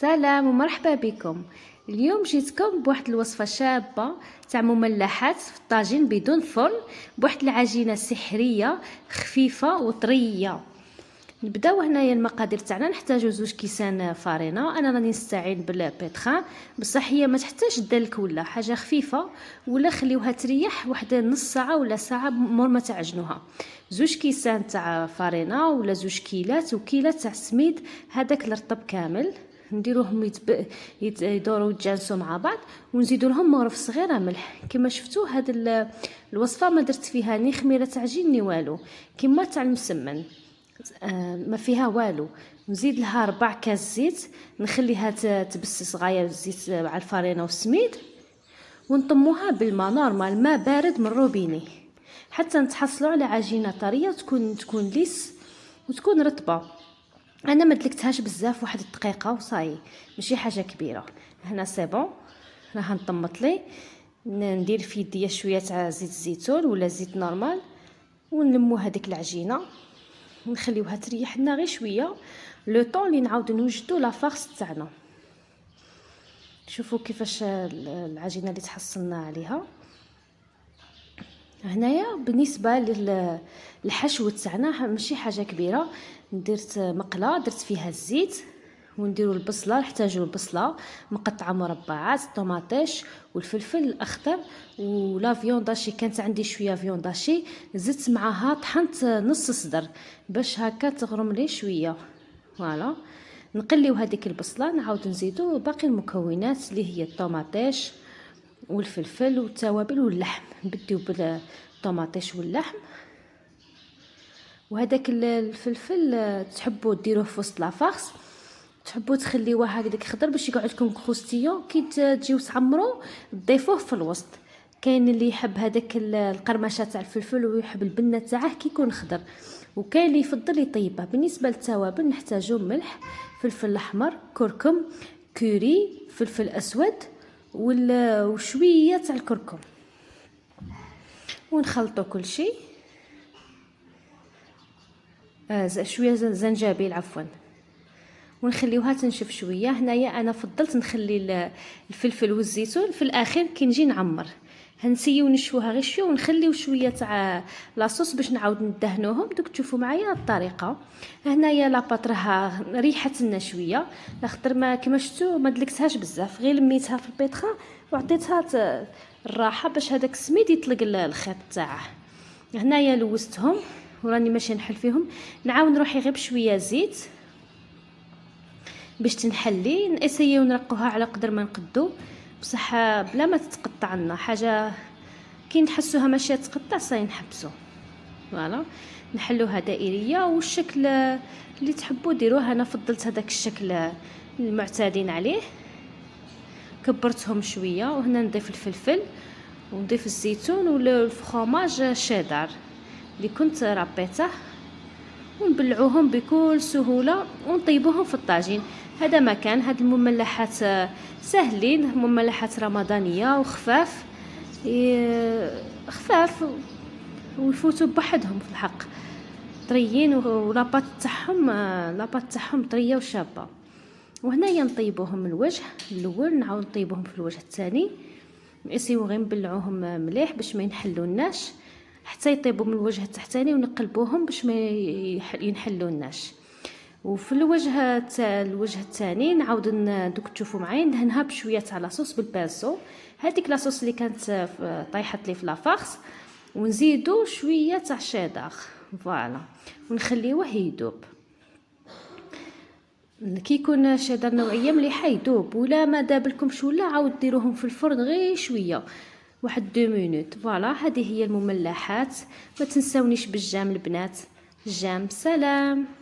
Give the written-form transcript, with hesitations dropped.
سلام ومرحبا بكم. اليوم جيتكم بواحد الوصفه شابه تاع مملحات في الطاجين بدون فرن بواحد العجينه سحريه خفيفه وطريه. نبداو هنايا. المقادير تاعنا نحتاجو 2 كيسان فارينه. انا راني نستعين بالبيتخان، بصح هي ما تحتاج دلك ولا حاجه خفيفه، ولا خليوها تريح واحد نص ساعه ولا ساعه مور ما تعجنوها. 2 كيسان تاع فارينه ولا 2 كيلات وكيلة تاع سميد هذاك الرطب كامل، نديروهم يدوروا يتجانسوا مع بعض، ونزيدوا لهم مغرف صغيره ملح. كما شفتوا هاد الوصفه ما درت فيها ني خميره عجين ني والو، كما تاع المسمن ما فيها والو. نزيد لها 4 كاس زيت، نخليها تبسس غايه الزيت مع الفارينه والسميد، ونطموها بالماء نورمال، ماء بارد من روبيني، حتى نتحصلوا على عجينه طريه تكون ليس وتكون رطبه. انا ما دلكتهاش بزاف، واحد الدقيقه وصاي، ماشي حاجه كبيره. هنا سي بون، راح نطمط لي. ندير في يديا شويه تاع زيت الزيتون ولا زيت نورمال، ونلمو هذيك العجينه ونخليوها تريح لنا غير شويه لو طون اللي نعاود نوجدوا لا فارس تاعنا. شوفوا كيفاش العجينه اللي تحصلنا عليها. هنايا بالنسبه للحشو تاعنا ماشي حاجه كبيره. درت مقله درت فيها الزيت، ونديروا البصله، نحتاجوا البصله مقطعه مربعات، طوماطيش والفلفل الاخضر ولا فيونداشي. كانت عندي شويه فيونداشي زدت معاها، طحنت نص صدر باش هكا تغرم لي شويه. فوالا، نقليو هذيك البصله، نعاود نزيدو باقي المكونات اللي هي الطوماطيش والفلفل والتوابل واللحم. نبديو بالطوماطيش واللحم، وهذاك الفلفل تحبوا ديروه في وسط لافارس، تحبوا تخليوه هكذاك خضر باش يقعد لكم كروستيون. كي تجيو تعمروا تضيفوه في الوسط. كاين اللي يحب هذاك القرمشه تاع الفلفل ويحب البنه تاعه كي يكون خضر، وكاين اللي يفضل يطيبه. بالنسبه للتوابل نحتاجو ملح، فلفل احمر، كركم، كوري، فلفل اسود وشويه تاع الكركم، ونخلطوا كل شيء. شويه زنجبيل عفوا، ونخليوها تنشف شويه. هنايا انا فضلت نخلي الفلفل والزيتون في الاخير كي نجي نعمر. هنسيو نشوها غير شويه ونخليو شويه تاع لاصوص باش نعاود ندهنوهم. دوك تشوفوا معايا الطريقه. هنايا لاباط راها ريحت لنا شويه، لاخطر ما كما شفتوا ما دلكتهاش بزاف، غير لميتها في البيتخا وعطيتها الراحه باش هذاك السميد يطلق الخيط تاعه. هنايا لوستهم وراني ماشي نحل فيهم. نعاود نروحي غير بشويه زيت باش تنحلي، ناسيو نرقوها على قدر ما نقدو، بصح بلا ما تتقطع لنا حاجه. كي نحسوها ماشيه تقطع صاي نحبسو. فوالا، نحلوها دائريه والشكل اللي تحبوا ديروه. انا فضلت هذاك الشكل المعتادين عليه، كبرتهم شويه. وهنا نضيف الفلفل ونضيف الزيتون والفرماج شيدار اللي كنت ربيته، ونبلعوهم بكل سهوله ونطيبوهم في الطاجين. هذا مكان هاد المملحات سهلين، مملحات رمضانيه وخفاف، خفاف ويفوتوا بوحدهم في الحق، طريين. ولاباط تاعهم طريه وشابه. وهنايا نطيبوهم الوجه الاول، نعاود نطيبوهم في الوجه الثاني. نسيو غير نبلعوهم مليح باش ما ينحلوناش حتى يطيبوا من الوجه التحتاني، ونقلبوهم باش ما ينحلوناش. وفي الوجه الثاني نعاود دوك تشوفوا معايا ندهنها بشويه تاع لاصوص بالبازو، هذيك لاصوص اللي كانت طايحت لي في لافارس، ونزيدوا شويه تاع شيدار. فوالا، ونخليوه يذوب. كي يكون شيدار نوعيه مليحه يذوب، ولا ما دابلكمش ولا عاود ديروهم في الفرن غير شويه، واحد 2 مينوت. فوالا، هذه هي المملحات. ما تنسونيش بالجام البنات، الجام. سلام.